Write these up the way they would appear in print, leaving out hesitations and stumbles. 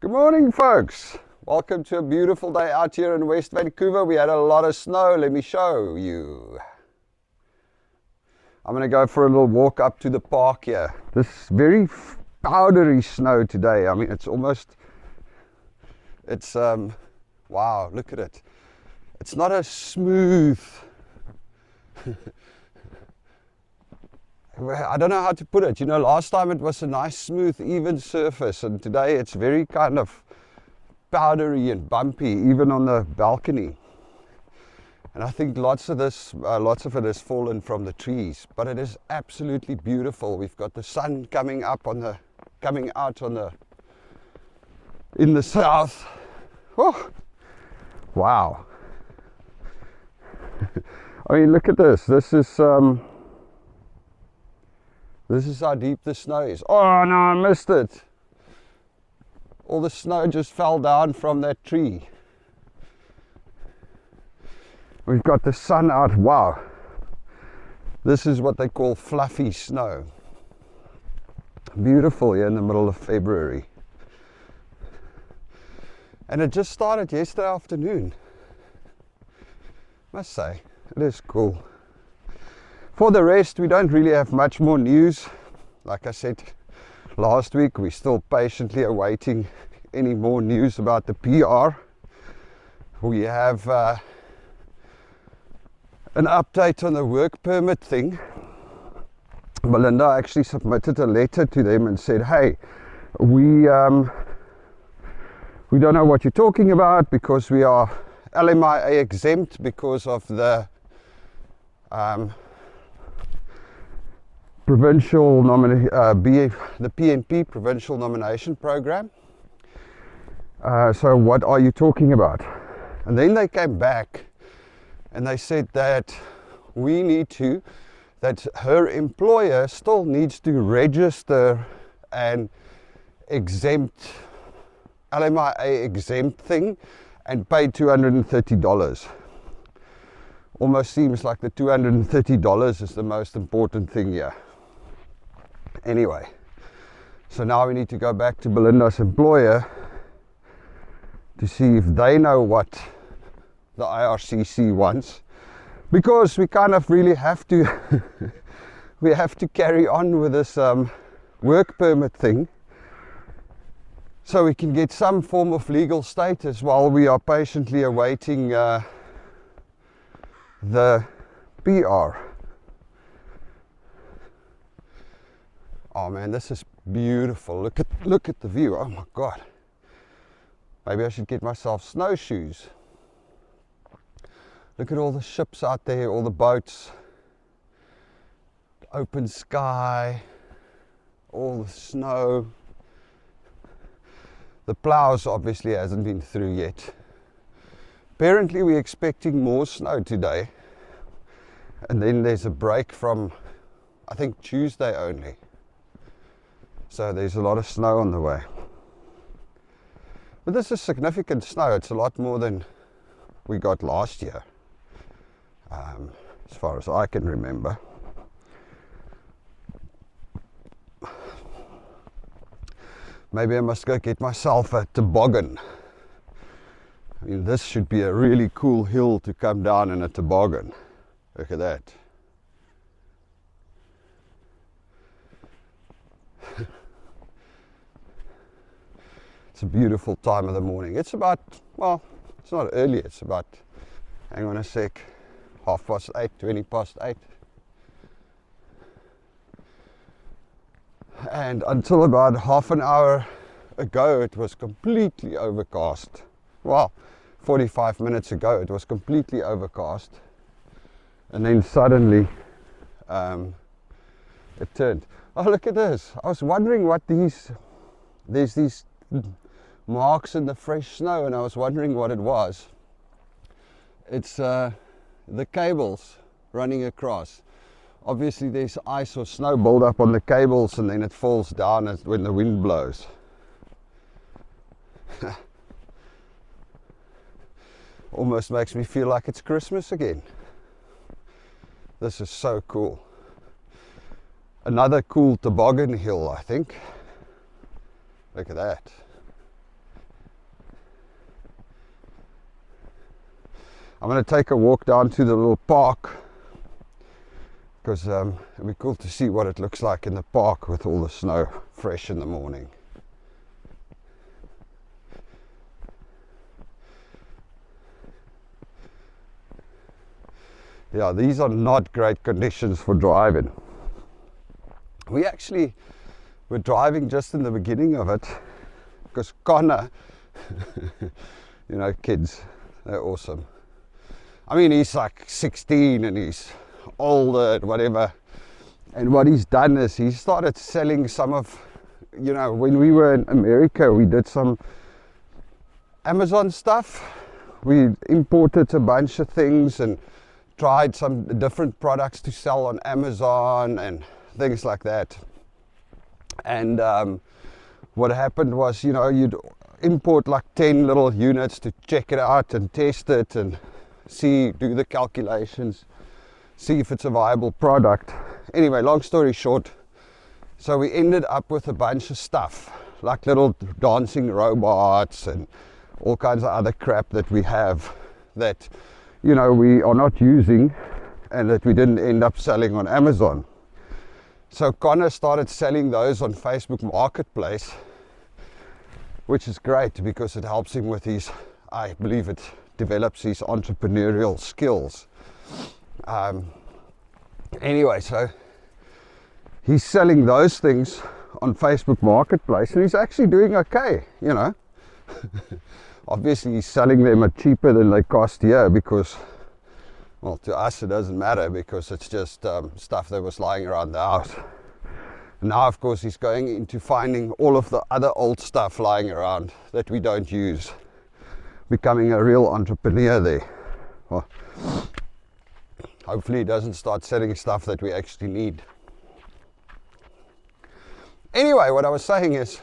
Good morning, folks. Welcome to a beautiful day out here in West Vancouver. We had a lot of snow. Let me show you. I'm going to go for a little walk up to the park here. This very powdery snow today. I mean, wow, look at it. It's not a smooth, I don't know how to put it. You know, last time it was a nice, smooth, even surface, and today it's very kind of powdery and bumpy, even on the balcony. And I think lots of it has fallen from the trees, but it is absolutely beautiful. We've got the sun coming out in the south. Oh, wow. I mean, look at this. This is how deep the snow is. Oh no, I missed it. All the snow just fell down from that tree. We've got the sun out. Wow. This is what they call fluffy snow. Beautiful here in the middle of February. And it just started yesterday afternoon. Must say, it is cool. For the rest, we don't really have much more news. Like I said last week, we're still patiently awaiting any more news about the PR. We have an update on the work permit thing. Belinda actually submitted a letter to them and said, hey, we don't know what you're talking about because we are LMIA exempt because of the provincial the PNP provincial nomination program. So what are you talking about? And then they came back and they said that her employer still needs to register an exempt LMIA exempt thing and pay $230. Almost seems like the $230 is the most important thing here. Anyway, so now we need to go back to Belinda's employer to see if they know what the IRCC wants, because we kind of really have to we have to carry on with this work permit thing so we can get some form of legal status while we are patiently awaiting the PR. Oh man, this is beautiful. Look at the view. Oh my God. Maybe I should get myself snowshoes. Look at all the ships out there, all the boats. Open sky, all the snow. The plows obviously hasn't been through yet. Apparently we're expecting more snow today. And then there's a break from, I think, Tuesday only. So there's a lot of snow on the way. But this is significant snow. It's a lot more than we got last year, as far as I can remember. Maybe I must go get myself a toboggan. I mean, this should be a really cool hill to come down in a toboggan. Look at that. It's a beautiful time of the morning. It's about, well, it's not early, it's about, hang on a sec, 8:30, 8:20. And until about half an hour ago, it was completely overcast. Well, 45 minutes ago, it was completely overcast. And then suddenly, it turned. Oh, look at this. I was wondering what there's these marks in the fresh snow, and I was wondering what it was. It's the cables running across. Obviously there's ice or snow build up on the cables and then it falls down when the wind blows. Almost makes me feel like it's Christmas again. This is so cool. Another cool toboggan hill, I think. Look at that. I'm going to take a walk down to the little park, because it'd be cool to see what it looks like in the park with all the snow fresh in the morning. Yeah, these are not great conditions for driving. We actually were driving just in the beginning of it, because Connor, you know, kids, they're awesome. I mean, he's like 16 and he's older and whatever. And what he's done is he started selling some of, you know, when we were in America, we did some Amazon stuff. We imported a bunch of things and tried some different products to sell on Amazon and things like that. And what happened was, you know, you'd import like 10 little units to check it out and test it and see, do the calculations, see if it's a viable product. Anyway, long story short, so we ended up with a bunch of stuff, like little dancing robots and all kinds of other crap that we have that, you know, we are not using and that we didn't end up selling on Amazon. So Connor started selling those on Facebook Marketplace, which is great because it helps him with his, I believe it develops his entrepreneurial skills. Anyway, so he's selling those things on Facebook Marketplace and he's actually doing okay, you know. Obviously he's selling them at cheaper than they cost here because, well, to us it doesn't matter because it's just stuff that was lying around the house. And now of course he's going into finding all of the other old stuff lying around that we don't use, becoming a real entrepreneur there. Well, hopefully he doesn't start selling stuff that we actually need. Anyway, what I was saying is,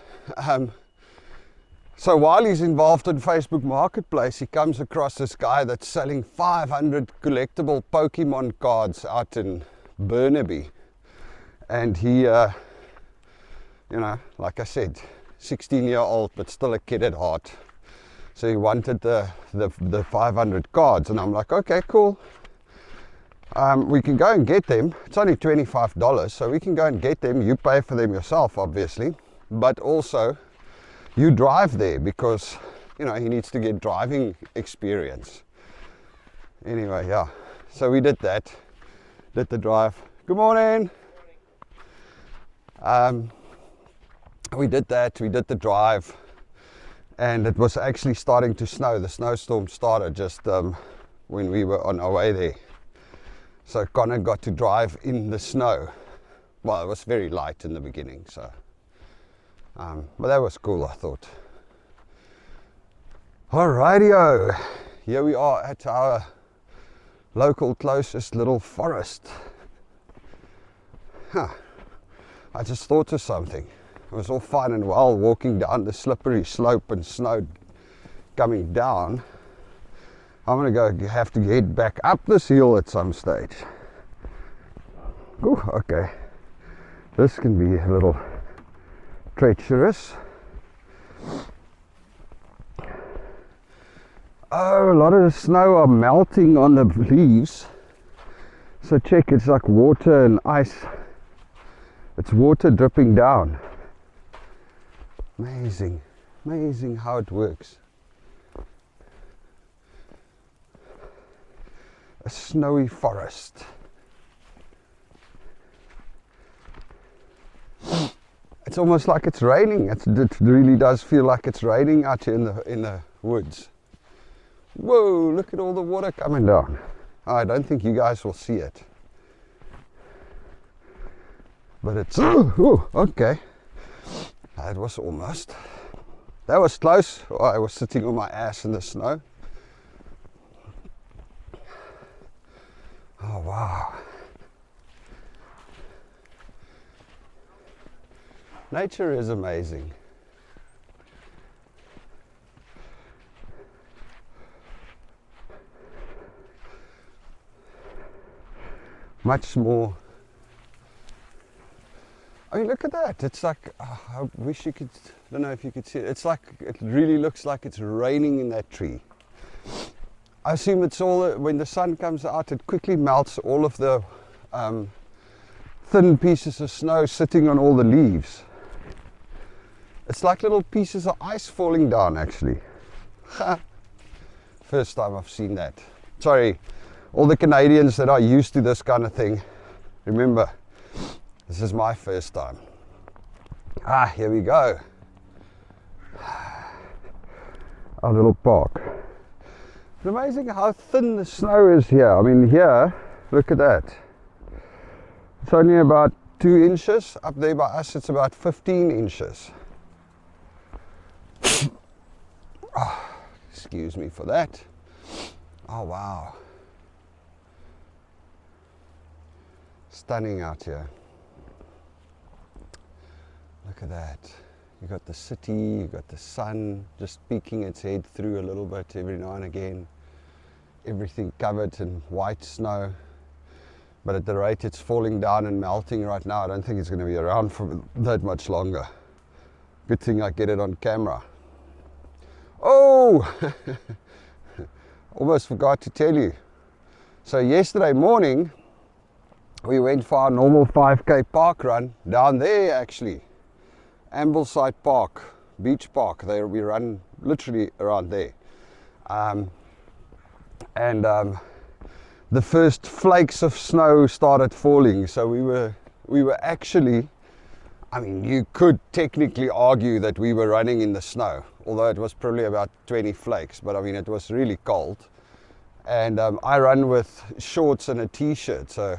so while he's involved in Facebook Marketplace, he comes across this guy that's selling 500 collectible Pokemon cards out in Burnaby. And he, you know, like I said, 16-year-old, but still a kid at heart. So he wanted the 500 cards. And I'm like, okay, cool. We can go and get them. It's only $25, so we can go and get them. You pay for them yourself, obviously. But also, you drive there because, you know, he needs to get driving experience. Anyway, yeah. So we did that. Did the drive. Good morning. We did that. We did the drive. And it was actually starting to snow. The snowstorm started just when we were on our way there. So Connor got to drive in the snow. Well, it was very light in the beginning, so. But that was cool, I thought. Alrighty-o. Here we are at our local closest little forest. Huh. I just thought of something. It was all fine and well walking down the slippery slope and snow coming down. I'm going to have to head back up this hill at some stage. Ooh, okay. This can be a little treacherous. Oh, a lot of the snow are melting on the leaves. So check, it's like water and ice. It's water dripping down. Amazing, amazing how it works. A snowy forest. It's almost like it's raining. It really does feel like it's raining out here in the woods. Whoa, look at all the water coming down. I don't think you guys will see it. But it's, oh, okay. That was almost. That was close. Oh, I was sitting on my ass in the snow. Oh, wow. Nature is amazing. Much more. I mean, look at that. It's like, oh, I wish you could, I don't know if you could see it. It's like, it really looks like it's raining in that tree. I assume it's all, when the sun comes out, it quickly melts all of the thin pieces of snow sitting on all the leaves. It's like little pieces of ice falling down, actually. First time I've seen that. Sorry, all the Canadians that are used to this kind of thing, remember, this is my first time. Here we go. Our little park. It's amazing how thin the snow is here. I mean, here, look at that. It's only about 2 inches. Up there by us, it's about 15 inches. Excuse me for that. Oh, wow. Stunning out here. Look at that. You got the city, you got the sun just peeking its head through a little bit every now and again. Everything covered in white snow. But at the rate it's falling down and melting right now, I don't think it's going to be around for that much longer. Good thing I get it on camera. Oh! Almost forgot to tell you. So yesterday morning, we went for our normal 5K park run down there actually. Ambleside Park, Beach Park. There we run literally around there. The first flakes of snow started falling, so we were actually, I mean, you could technically argue that we were running in the snow, although it was probably about 20 flakes, but I mean it was really cold. And I run with shorts and a t-shirt, so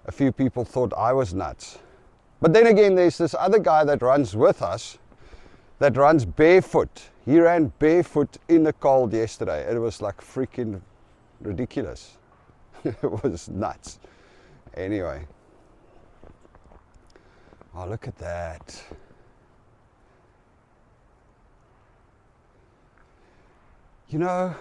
a few people thought I was nuts. But then again, there's this other guy that runs with us that runs barefoot. He ran barefoot in the cold yesterday. It was like freaking ridiculous. It was nuts. Anyway. Oh, look at that. You know,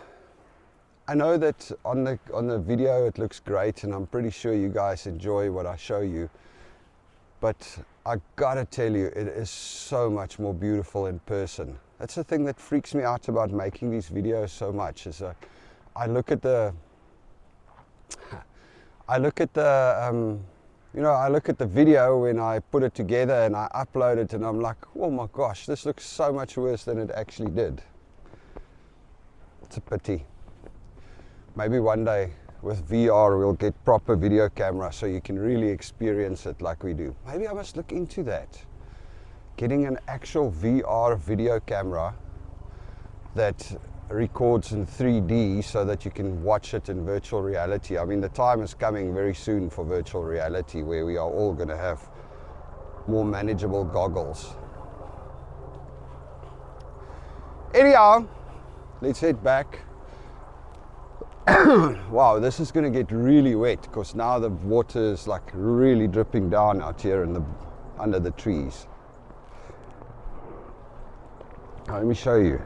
I know that on the video it looks great, and I'm pretty sure you guys enjoy what I show you. But I gotta tell you, it is so much more beautiful in person. That's the thing that freaks me out about making these videos so much. Is I look at the video when I put it together and I upload it, and I'm like, oh my gosh, this looks so much worse than it actually did. It's a pity. Maybe one day with VR we'll get proper video camera so you can really experience it like we do. Maybe I must look into that. Getting an actual VR video camera that records in 3D so that you can watch it in virtual reality. I mean, the time is coming very soon for virtual reality where we are all going to have more manageable goggles. Anyhow, let's head back. Wow, this is going to get really wet because now the water is like really dripping down out here under the trees. Now, let me show you.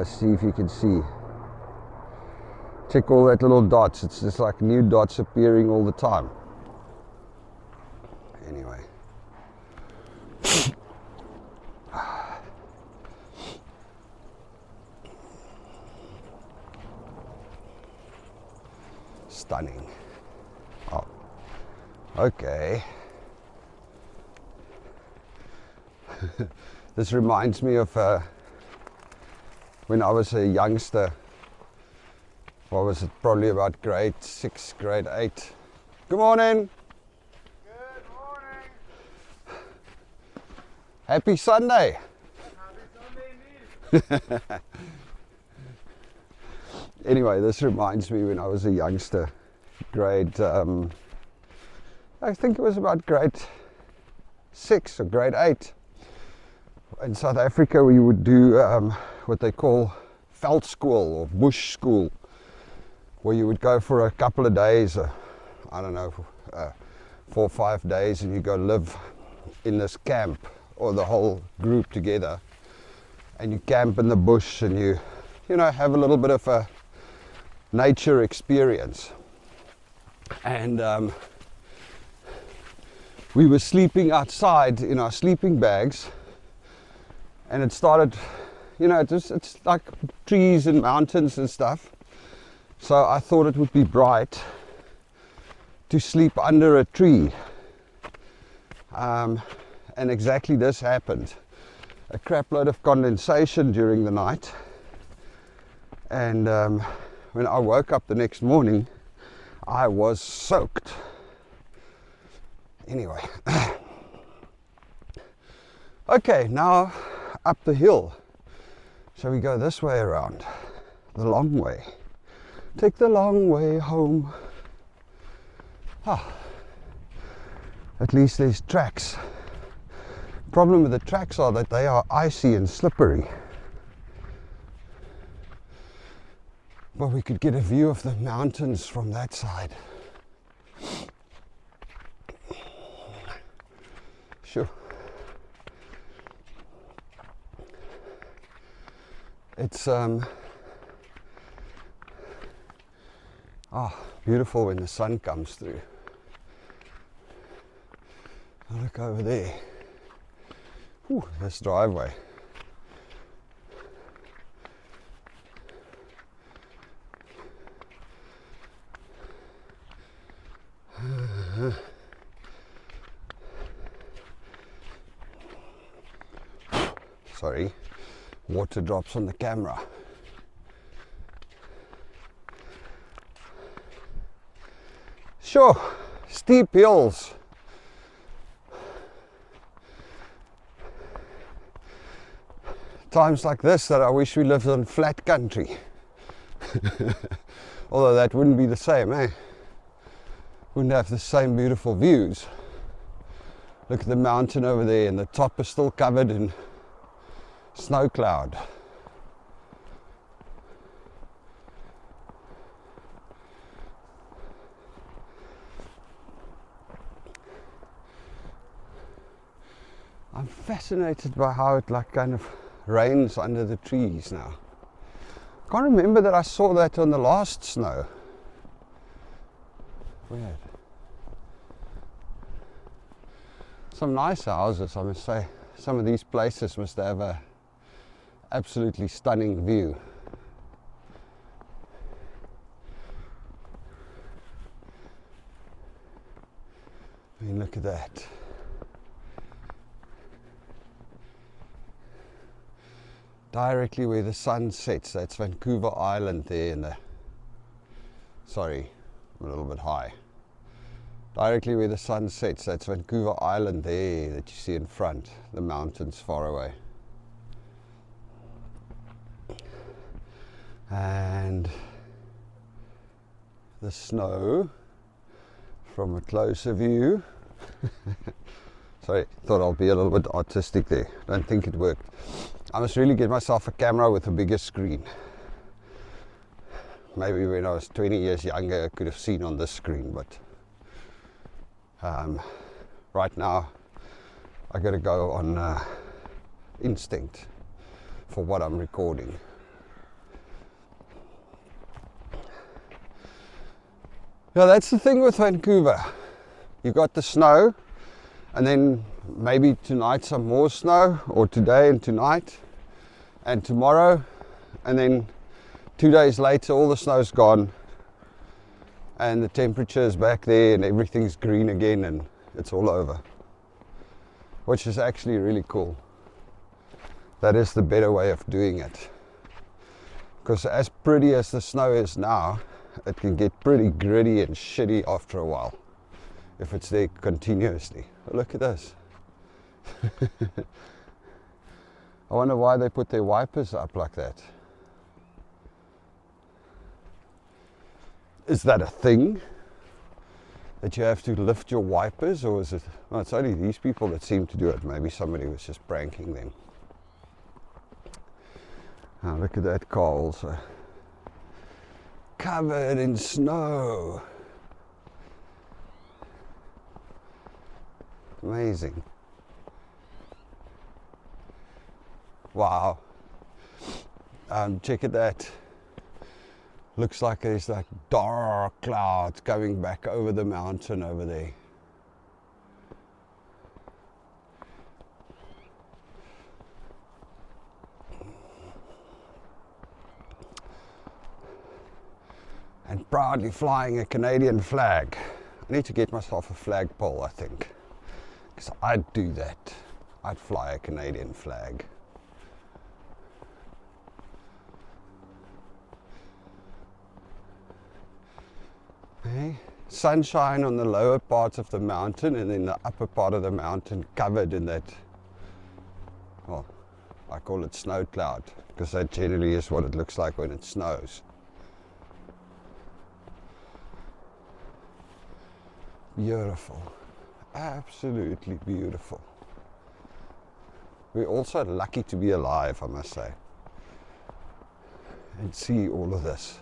See if you can see. Check all that little dots. It's just like new dots appearing all the time. Anyway. Stunning. Oh, okay. This reminds me of when I was a youngster. What was it? Probably about grade 6, grade 8. Good morning. Good morning. Happy Sunday. Happy Sunday indeed. Anyway, this reminds me when I was a youngster, grade, I think it was about grade 6 or grade 8. In South Africa, we would do what they call veld school or bush school, where you would go for a couple of days, I don't know, 4 or 5 days, and you go live in this camp, or the whole group together, and you camp in the bush, and you know, have a little bit of a nature experience. And we were sleeping outside in our sleeping bags, and it started you know, it's like trees and mountains and stuff. So I thought it would be bright to sleep under a tree. And exactly this happened. A crap load of condensation during the night. And when I woke up the next morning, I was soaked. Anyway. Okay, now up the hill. Shall we go this way around? The long way. Take the long way home. At least there's tracks. Problem with the tracks are that they are icy and slippery. But we could get a view of the mountains from that side. Sure. It's beautiful when the sun comes through. Look over there. Ooh, this driveway. Sorry, water drops on the camera. Sure, steep hills. Times like this that I wish we lived in flat country. Although that wouldn't be the same, eh? Wouldn't have the same beautiful views. Look at the mountain over there, and the top is still covered in snow cloud. I'm fascinated by how it like kind of rains under the trees now. I can't remember that I saw that on the last snow. Weird. Some nice houses, I must say. Some of these places must have a absolutely stunning view. I mean, look at that. Directly where the sun sets, that's Vancouver Island there in the, sorry, I'm a little bit high. Directly where the sun sets, that's Vancouver Island there that you see in front, the mountains far away. And the snow from a closer view. Sorry, thought I'll be a little bit artistic there. Don't think it worked. I must really get myself a camera with a bigger screen. Maybe when I was 20 years younger I could have seen on this screen, but right now I gotta go on instinct for what I'm recording. Yeah, that's the thing with Vancouver. You got the snow, and then maybe tonight some more snow, or today and tonight and tomorrow, and then 2 days later all the snow's gone and the temperature is back there and everything's green again and it's all over, which is actually really cool. That is the better way of doing it, because as pretty as the snow is now, it can get pretty gritty and shitty after a while if it's there continuously. Look at this. I wonder why they put their wipers up like that. Is that a thing? That you have to lift your wipers, or is it... Well, it's only these people that seem to do it. Maybe somebody was just pranking them. Now look at that car also. Covered in snow. Amazing. Wow. Check at that. Looks like there's like dark clouds coming back over the mountain over there. and proudly flying a Canadian flag. I need to get myself a flagpole, I think, because I'd do that. I'd fly a Canadian flag. Okay. Sunshine on the lower parts of the mountain, and then the upper part of the mountain covered in that, well, I call it snow cloud, because that generally is what it looks like when it snows. Beautiful, absolutely beautiful. We're also lucky to be alive, I must say, and see all of this.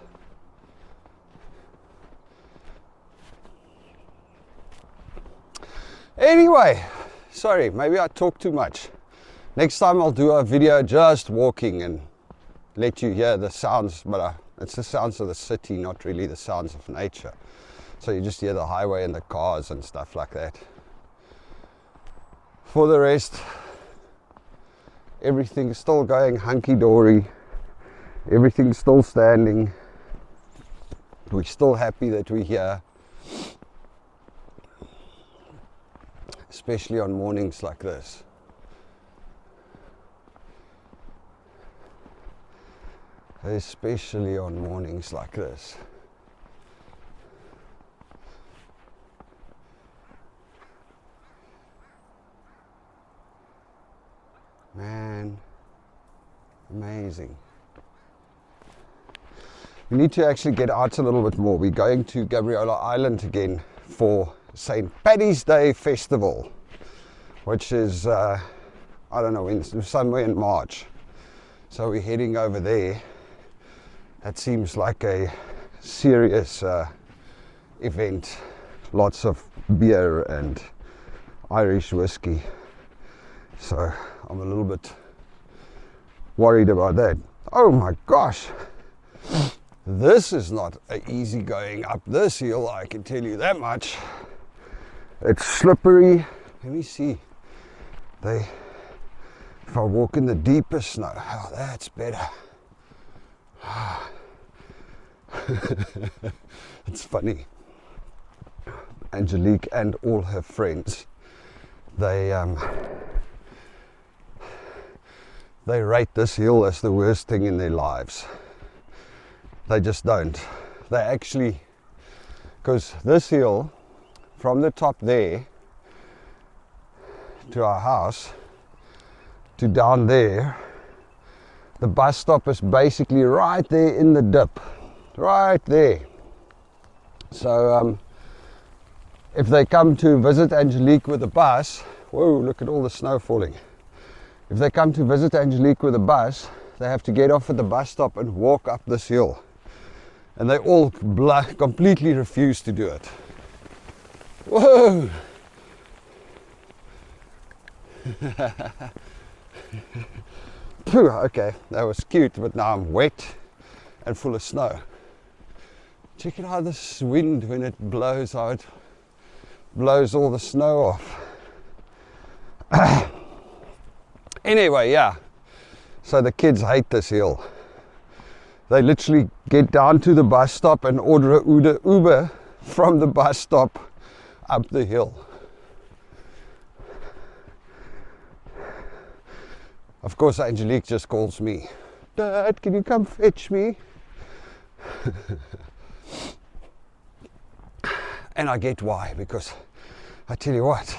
Anyway, sorry, maybe I talk too much. Next time I'll do a video just walking and let you hear the sounds, but it's the sounds of the city, not really the sounds of nature. So you just hear the highway and the cars and stuff like that. For the rest, everything's still going hunky-dory. Everything's still standing. We're still happy that we're here. Especially on mornings like this. Especially on mornings like this. Man, amazing. We need to actually get out a little bit more. We're going to Gabriola Island again for St. Paddy's Day Festival, which is, I don't know, somewhere in March. So we're heading over there. That seems like a serious event. Lots of beer and Irish whiskey. So I'm a little bit worried about that. Oh my gosh. This is not easy going up this hill, I can tell you that much. It's slippery. Let me see. If I walk in the deepest snow, oh, that's better. It's funny. Angelique and all her friends, they rate this hill as the worst thing in their lives. They just don't. They actually, because this hill, from the top there to our house to down there, the bus stop is basically right there in the dip, right there. So if they come to visit Angelique with a bus, whoa, look at all the snow falling. If they come to visit Angelique with a bus, they have to get off at the bus stop and walk up this hill. And they all completely refuse to do it. Whoa! Okay, that was cute, but now I'm wet and full of snow. Check out how this wind, when it blows, how it blows all the snow off. Anyway, yeah, so the kids hate this hill. They literally get down to the bus stop and order an Uber from the bus stop up the hill. Of course, Angelique just calls me, "Dad, can you come fetch me?" And I get why, because I tell you what,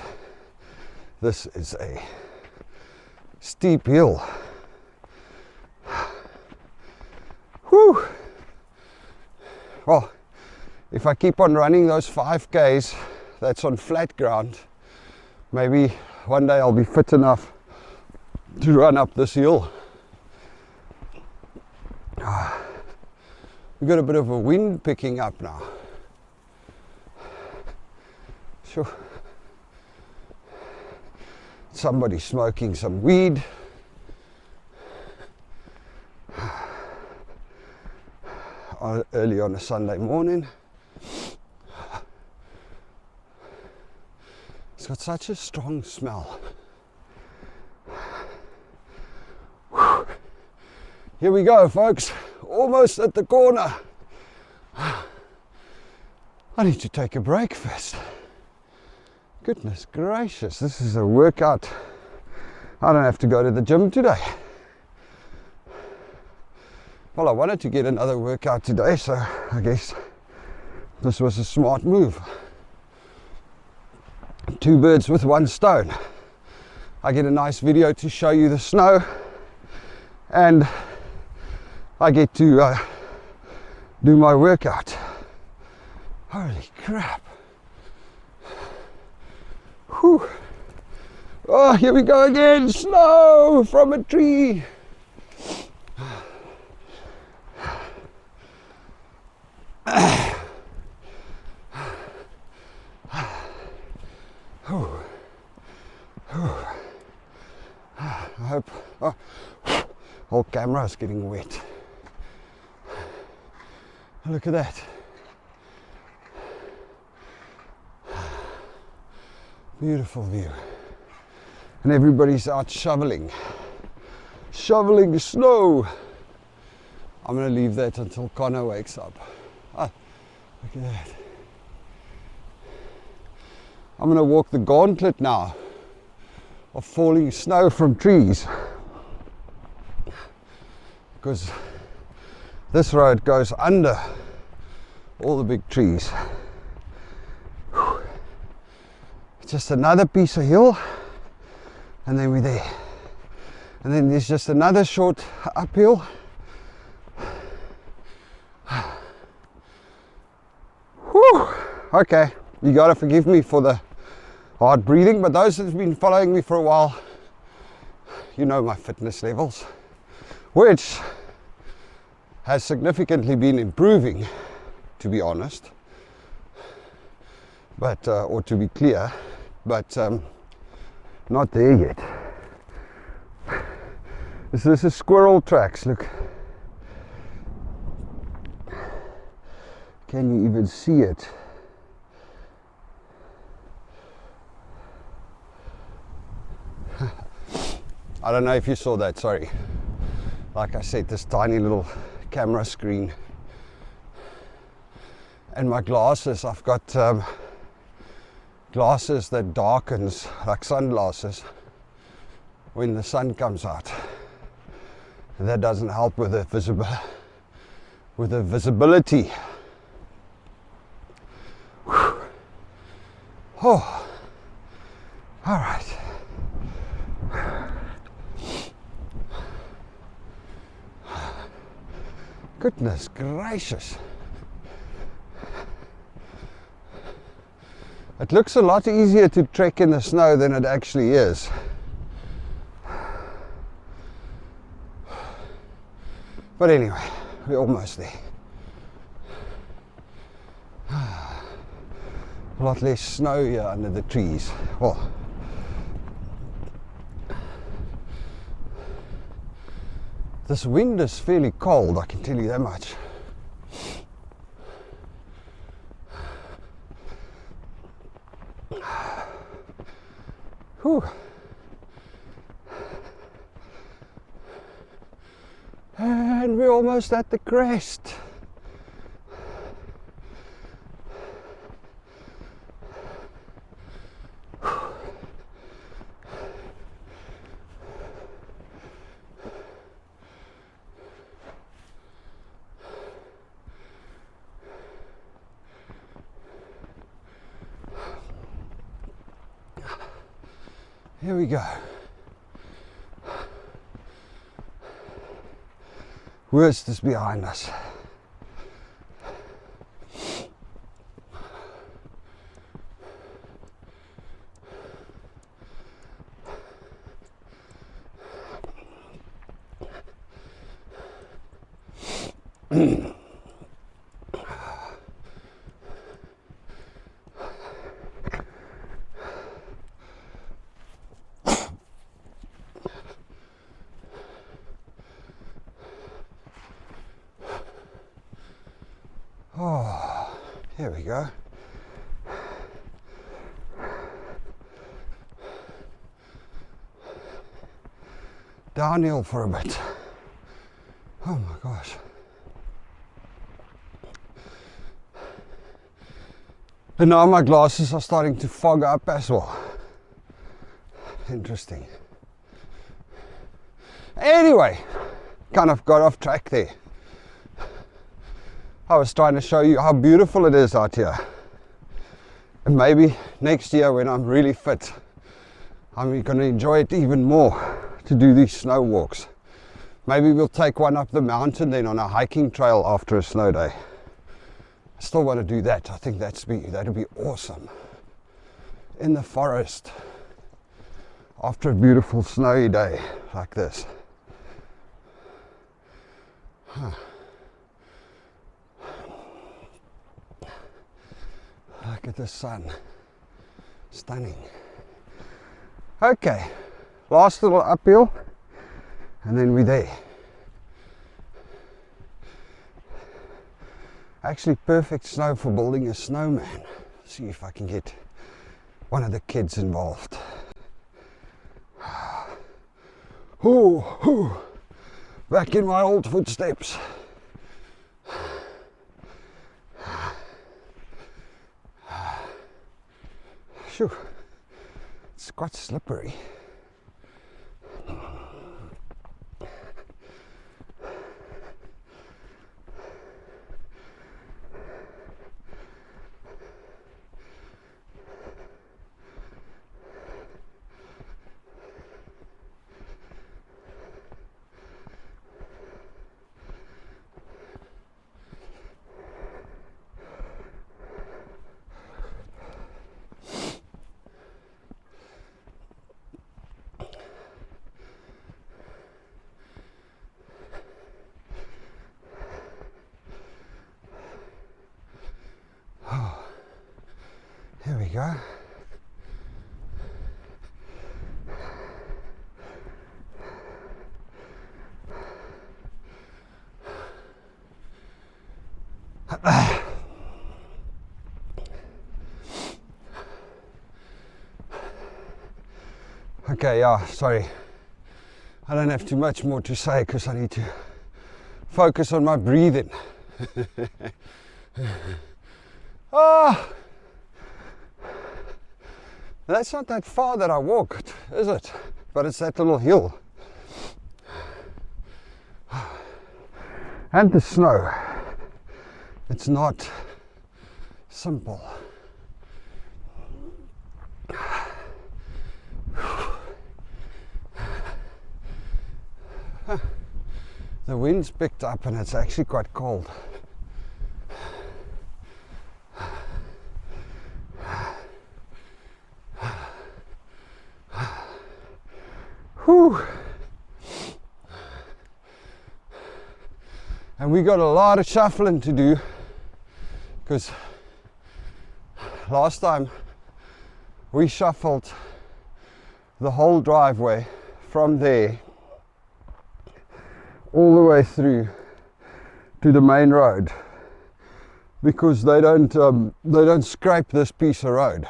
this is a steep hill. Whew. Well, if I keep on running those 5Ks, that's on flat ground, maybe one day I'll be fit enough to run up this hill. We've got a bit of a wind picking up now. Sure. Somebody smoking some weed. Early on a Sunday morning. It's got such a strong smell. Here we go, folks. Almost at the corner. I need to take a break first. Goodness gracious, this is a workout. I don't have to go to the gym today. Well, I wanted to get another workout today, so I guess this was a smart move. 2 birds with 1 stone. I get a nice video to show you the snow, and I get to do my workout. Holy crap. Whew. Oh, here we go again. Snow from a tree. I hope. Oh, whole camera is getting wet. Look at that. Beautiful view. And everybody's out shoveling snow. I'm going to leave that until Connor wakes up. Ah, look at that. I'm going to walk the gauntlet now of falling snow from trees, because this road goes under all the big trees. Whew. Just another piece of hill, and then we're there. And then there's just another short uphill. Whew. Okay, you gotta forgive me for the hard breathing, but those that have been following me for a while, you know my fitness levels, which has significantly been improving, to be honest, but or to be clear, but not there yet. This is squirrel tracks, look. Can you even see it? I don't know if you saw that, sorry. Like I said, this tiny little camera screen. And my glasses, I've got glasses that darkens, like sunglasses, when the sun comes out. And that doesn't help with the visibility. Whew. Oh, all right. Goodness gracious. It looks a lot easier to trek in the snow than it actually is. But anyway, we're almost there. A lot less snow here under the trees. Well, this wind is fairly cold, I can tell you that much. Whew. And we're almost at the crest. Here we go. Worst is behind us. Oh, here we go. Downhill for a bit. Oh my gosh. And now my glasses are starting to fog up as well. Interesting. Anyway, kind of got off track there. I was trying to show you how beautiful it is out here. And maybe next year when I'm really fit, I'm going to enjoy it even more to do these snow walks. Maybe we'll take one up the mountain then on a hiking trail after a snow day. I still want to do that. I think that'd be awesome. In the forest after a beautiful snowy day like this. Huh. Look at the sun. Stunning. Okay, last little uphill and then we're there. Actually perfect snow for building a snowman. See if I can get one of the kids involved. Ooh, back in my old footsteps. Phew, it's quite slippery. Here we go. Okay, yeah, sorry. I don't have too much more to say because I need to focus on my breathing. Ah! That's not that far that I walked, is it? But it's that little hill. And the snow. It's not simple. The wind's picked up and it's actually quite cold. Whew. And we got a lot of shuffling to do because last time we shuffled the whole driveway from there all the way through to the main road because they don't scrape this piece of road,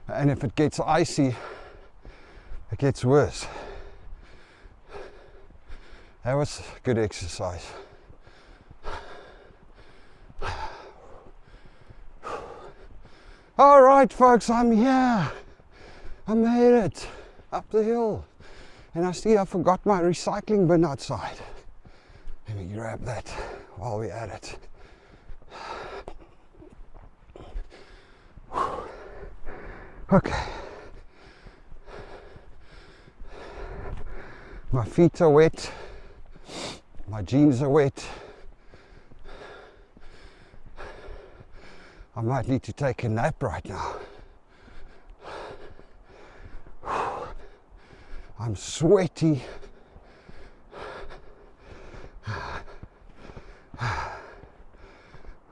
and if it gets icy it gets worse. That was good exercise. All right, folks, I'm here. I made it up the hill. And I see I forgot my recycling bin outside. Let me grab that while we're at it. Okay. My feet are wet. My jeans are wet. I might need to take a nap right now. I'm sweaty.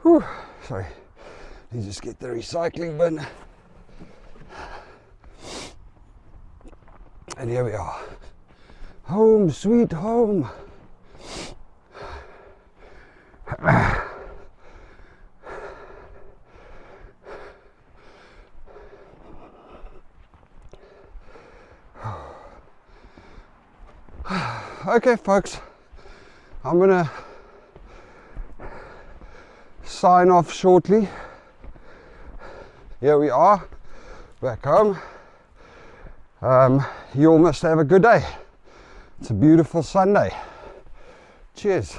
Whew, sorry. Let me just get the recycling bin. And here we are. Home, sweet home. Okay, folks, I'm gonna sign off shortly. here we are, back home. You all must have a good day. It's a beautiful Sunday. Cheers.